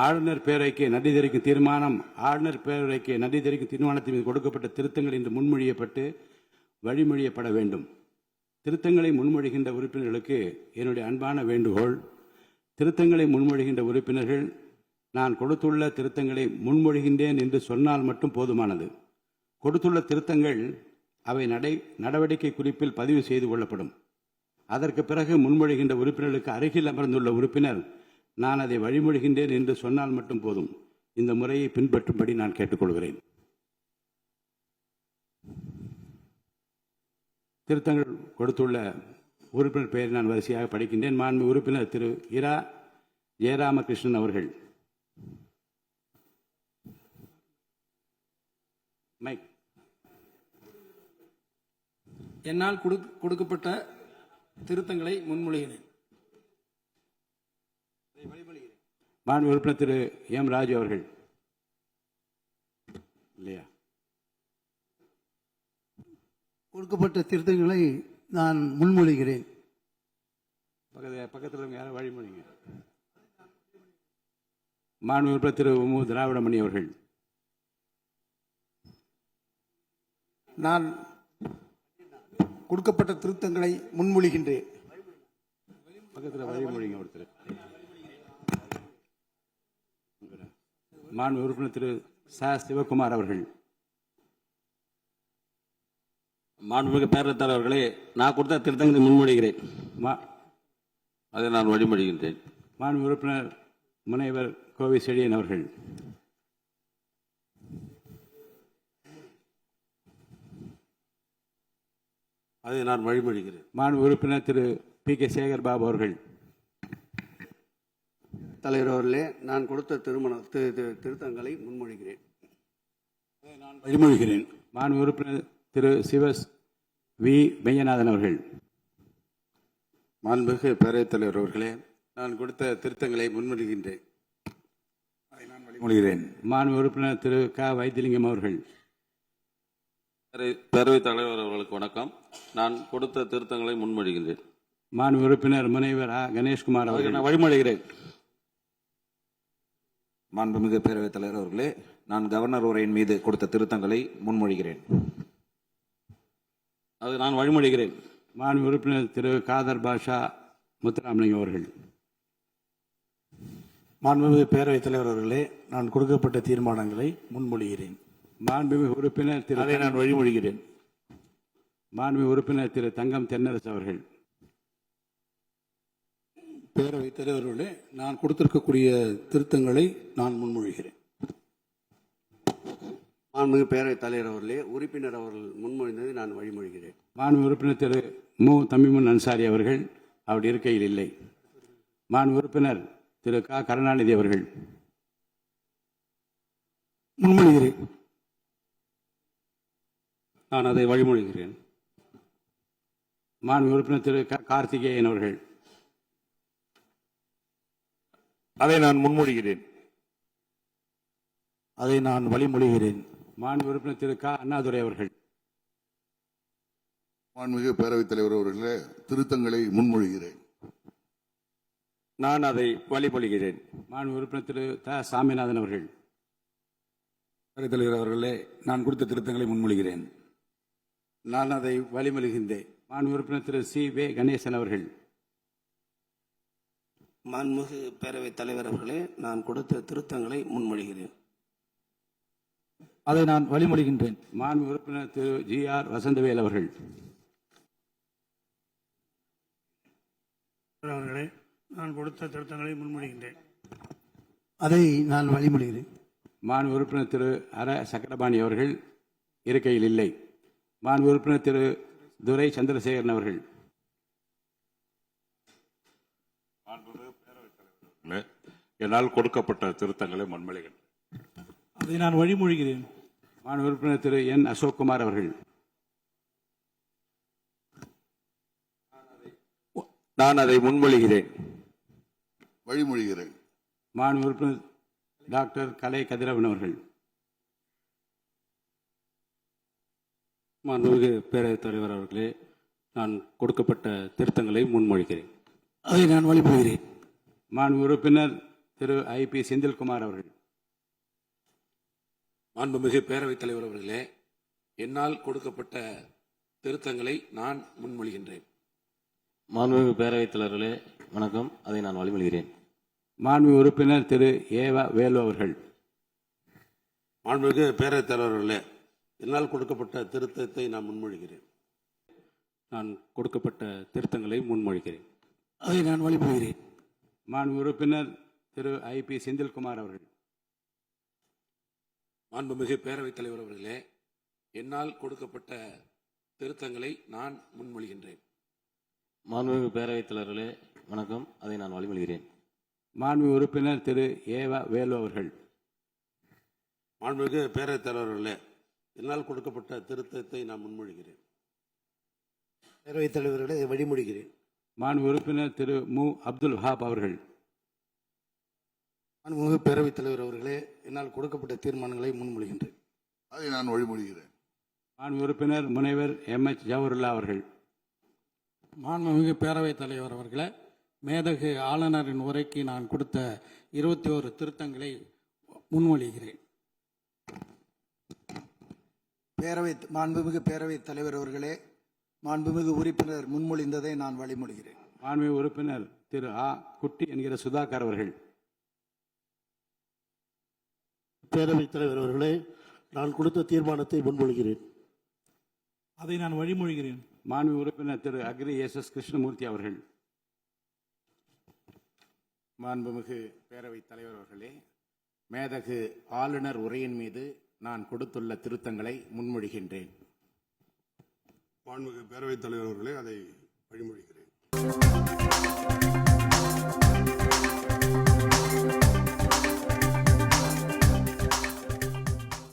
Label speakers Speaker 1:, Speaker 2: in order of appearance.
Speaker 1: ஆளுநர் பேரவைக்கு நன்றி தெரிவிக்கும் தீர்மானம் ஆளுநர் பேரவைக்கு நன்றி தெரிவிக்கும் தீர்மானத்தின் மீது கொடுக்கப்பட்ட திருத்தங்கள் இன்று முன்மொழியப்பட்டு வழிமொழியப்பட வேண்டும். திருத்தங்களை முன்மொழிகின்ற உறுப்பினர்களுக்கு என்னுடைய அன்பான வேண்டுகோள், திருத்தங்களை முன்மொழிகின்ற உறுப்பினர்கள் நான் கொடுத்துள்ள திருத்தங்களை முன்மொழிகின்றேன் என்று சொன்னால் மட்டும் போதுமானது. கொடுத்துள்ள திருத்தங்கள் அவை நடவடிக்கை குறிப்பில் பதிவு செய்து கொள்ளப்படும். அதற்கு பிறகு முன்மொழிகின்ற உறுப்பினர்களுக்கு அருகில் அமர்ந்துள்ள உறுப்பினர் நான் அதை வழிமொழிகின்றேன் என்று சொன்னால் மட்டும் போதும். இந்த முறையை பின்பற்றும்படி நான் கேட்டுக்கொள்கிறேன். திருத்தங்கள் கொடுத்துள்ள உறுப்பினர் பெயரை நான் வரிசையாக படிக்கின்றேன். மாண்பு உறுப்பினர் திரு இரா ஜெயராமகிருஷ்ணன் அவர்கள். மைக்.
Speaker 2: என்னால் கொடுக்கப்பட்ட திருத்தங்களை முன்மொழிகிறேன்.
Speaker 1: மாண்பு உறுப்பினர் திரு எம் ராஜு அவர்கள். இல்லையா?
Speaker 3: கொடுக்கப்பட்ட திருத்தங்களை நான் முன்மொழிகிறேன்.
Speaker 1: பக்கத்தில் யாரும் வழிமொழிங்க. மாண்பு உறுப்பினர் திரு மு திராவிடமணி அவர்கள்.
Speaker 4: நான் கொடுக்கப்பட்ட திருத்தங்களை முன்மொழிகின்றேன்.
Speaker 1: பக்கத்தில் வழிமொழிங்க ஒருத்தர். மாண்பு உறுப்பினர் திரு ச சிவகுமார் அவர்கள்.
Speaker 5: மாண்புமிகு பேரவைத் தலைவர்களே, நான் கொடுத்த திருத்தங்களை முன்மொழிகிறேன். அதை நான் வழிமொழிகின்றேன்.
Speaker 1: மாண்பு உறுப்பினர் முனைவர் கோவை செழியன் அவர்கள்.
Speaker 5: அதை நான் வழிமொழிகிறேன்.
Speaker 1: மாண்பு உறுப்பினர் திரு பி கே சேகர் பாபு அவர்கள்.
Speaker 6: தலைவர் அவர்களே, நான் கொடுத்த திருத்தங்களை முன்மொழிகிறேன்.
Speaker 1: நான் வழிமொழிகிறேன். மாண்பு உறுப்பினர் திரு சிவஸ் வி மெய்யநாதன் அவர்கள்.
Speaker 7: மாண்புமிகு பேரவைத் தலைவர் அவர்களே, நான் கொடுத்த திருத்தங்களை முன்மொழிகின்றேன். அதை நான் வழிமொழிகிறேன்.
Speaker 1: மாண்பு உறுப்பினர் திரு க வைத்திலிங்கம் அவர்கள்.
Speaker 5: பேரவைத் தலைவர் அவர்களுக்கு வணக்கம். நான் கொடுத்த திருத்தங்களை முன்மொழிகின்றேன்.
Speaker 1: மாண்பு உறுப்பினர் முனைவர் கணேஷ்குமார் அவர்கள்.
Speaker 5: நான் வழிமொழிகிறேன்.
Speaker 8: மாண்புமிகு பேரவைத் தலைவர் அவர்களே, நான் கவர்னர் உரையின் மீது கொடுத்த திருத்தங்களை முன்மொழிகிறேன்.
Speaker 5: அது நான் வழிமொழிகிறேன்.
Speaker 1: மாண்பு உறுப்பினர் திரு காதர் பாஷா முத்துராமலிங்கம் அவர்கள்.
Speaker 4: மாண்புமிகு பேரவைத் தலைவர் அவர்களே, நான் கொடுக்கப்பட்ட தீர்மானங்களை முன்மொழிகிறேன்.
Speaker 1: மாண்புமிகு உறுப்பினர் திரு
Speaker 4: அதை நான் வழிமொழிகிறேன்.
Speaker 1: மாண்புமிகு உறுப்பினர் திரு தங்கம் தென்னரசு அவர்கள்.
Speaker 4: பேரவைத் தலைவர்களே, நான் கொடுத்திருக்கக்கூடிய திருத்தங்களை நான் முன்மொழிகிறேன்.
Speaker 6: மாண்புமிகு பேரவைத் தலைவர் அவர்களே, உறுப்பினர் அவர்கள் முன்மொழிந்ததை நான் வழிமொழிகிறேன்.
Speaker 1: மாண்பு உறுப்பினர் திரு மு தமிமுன் அன்சாரி அவர்கள் அவருடைய இருக்கையில் இல்லை. மாண்பு உறுப்பினர் திரு க கருணாநிதி அவர்கள்.
Speaker 4: முன்மொழிகிறேன்.
Speaker 5: நான் அதை வழிமொழிகிறேன்.
Speaker 1: மாண்பு உறுப்பினர் திரு கார்த்திகேயன் அவர்கள்.
Speaker 4: அதை நான் முன்மொழிகிறேன். அதை நான் வழிமொழிகிறேன்.
Speaker 1: மாண்பு உறுப்பினர் திரு க அண்ணாதுரை அவர்கள்.
Speaker 7: மாண்புமிகு பேரவைத் தலைவர் அவர்களே, திருத்தங்களை முன்மொழிகிறேன்.
Speaker 5: நான் அதை வழிமொழிகிறேன்.
Speaker 1: மாண்பு உறுப்பினர் திரு த சாமிநாதன் அவர்கள்.
Speaker 4: பேரவைத் தலைவர் அவர்களே, நான் கொடுத்த திருத்தங்களை முன்மொழிகிறேன்.
Speaker 1: நான் அதை வழிமொழிகின்றேன். மாண்பு உறுப்பினர் திரு சி வே கணேசன் அவர்கள்.
Speaker 6: மாண்புமிகு பேரவைத் தலைவர் அவர்களே, நான் கொடுத்த திருத்தங்களை முன்மொழிகிறேன்.
Speaker 4: அதை நான் வழிமொழிகின்றேன்.
Speaker 1: மாண்பு உறுப்பினர் திரு ஜி ஆர் வசந்தவேல் அவர்கள்.
Speaker 9: அவர்களே, நான் கொடுத்த திருத்தங்களை முன்மொழிகின்றேன்.
Speaker 3: அதை நான் வழிமொழிகிறேன்.
Speaker 1: மாண்பு உறுப்பினர் திரு அர சக்கரபாணி அவர்கள் இருக்கையில் இல்லை. மாண்பு உறுப்பினர் திரு துரை சந்திரசேகரன் அவர்கள்.
Speaker 7: என்னால் கொடுக்கப்பட்ட திருத்தங்களை முன்மொழிகிறேன்.
Speaker 9: அதை நான் வழிமொழிகிறேன்.
Speaker 1: மாண்பு உறுப்பினர் திரு என் அசோக்குமார் அவர்கள்.
Speaker 5: நான் அதை முன்மொழிகிறேன்.
Speaker 7: வழிமொழிகிறேன்.
Speaker 1: மாண்பு உறுப்பினர் டாக்டர் கலை கதிரவன் அவர்கள்.
Speaker 5: மாண்புமிகு பேரவைத் தலைவர் அவர்களே, நான் கொடுக்கப்பட்ட திருத்தங்களை முன்மொழிகிறேன்.
Speaker 4: அதை நான் வழிமொழிகிறேன்.
Speaker 1: மாண்பு உறுப்பினர் திரு ஐ.பி. செந்தில்குமார் அவர்கள்.
Speaker 4: மாண்புமிகு பேரவைத் தலைவர் அவர்களே, என்னால் கொடுக்கப்பட்ட திருத்தங்களை நான் முன்மொழிகின்றேன்.
Speaker 5: மாண்புமிகு பேரவைத் தலைவர்களே வணக்கம், அதை நான் வழிமொழிகிறேன்.
Speaker 1: மாண்புமிகு உறுப்பினர் திரு ஏவா வேலு அவர்கள்.
Speaker 7: மாண்புமிகு பேரவைத் தலைவர்களே, என்னால் கொடுக்கப்பட்ட திருத்தத்தை நான் முன்மொழிகிறேன்.
Speaker 5: நான் கொடுக்கப்பட்ட திருத்தங்களை முன்மொழிகிறேன்.
Speaker 3: அதை நான் வழிமொழிகிறேன்.
Speaker 1: மாண்புமிகு உறுப்பினர் திரு ஐ.பி. செந்தில்குமார் அவர்கள்.
Speaker 4: மாண்புமிகு பேரவைத் தலைவர் அவர்களே, என்னால் கொடுக்கப்பட்ட திருத்தங்களை நான் முன்மொழிகின்றேன்.
Speaker 5: மாண்புமிகு பேரவைத் தலைவர்களே வணக்கம், அதை நான் வழிமொழிகிறேன்.
Speaker 1: மாண்புமிகு உறுப்பினர் திரு ஏவா வேலு அவர்கள்.
Speaker 7: மாண்புமிகு பேரவைத் தலைவர்களே, என்னால் கொடுக்கப்பட்ட திருத்தத்தை நான் முன்மொழிகிறேன்.
Speaker 4: பேரவைத் தலைவர்களே, இதை வழிமொழிகிறேன்.
Speaker 1: மாண்புமிகு உறுப்பினர் திரு மு. அப்துல் வஹாப் அவர்கள்.
Speaker 4: மாண்புமிகு பேரவைத் தலைவர் அவர்களே, என்னால் கொடுக்கப்பட்ட தீர்மானங்களை முன்மொழிகின்றேன்.
Speaker 10: அதை நான் வழிமொழிகிறேன்.
Speaker 1: மாண்புமிகு உறுப்பினர் முனைவர் எம்.எச். ஜவஹர்லா அவர்கள்.
Speaker 2: மாண்புமிகு பேரவைத் தலைவர் அவர்களே, மேதகு ஆளுநரின் உரைக்கு நான் கொடுத்த 21 திருத்தங்களை முன்மொழிகிறேன்.
Speaker 3: மாண்புமிகு பேரவைத் தலைவர் அவர்களே, மாண்புமிகு உறுப்பினர் முன்மொழிந்ததை நான் வழிமொழிகிறேன்.
Speaker 1: மாண்புமிகு உறுப்பினர் திரு ஆ. குட்டி என்கிற சுதாகர் அவர்கள்.
Speaker 4: பேரவைத் தலைவர் அவர்களே, நான் கொடுத்த தீர்மானத்தை முன்மொழிகிறேன்.
Speaker 9: அதை நான் வழிமொழிகிறேன்.
Speaker 1: மாண்புமிகு உறுப்பினர் திரு அக்ரி எஸ்.எஸ். கிருஷ்ணமூர்த்தி அவர்கள்.
Speaker 11: மாண்புமிகு பேரவைத் தலைவர் அவர்களே, மேதகு ஆளுநர் உரையின் மீது நான் கொடுத்துள்ள திருத்தங்களை முன்மொழிகின்றேன்.
Speaker 10: மாண்புமிகு பேரவைத் தலைவர் அவர்களே, அதை வழிமொழிகிறேன்.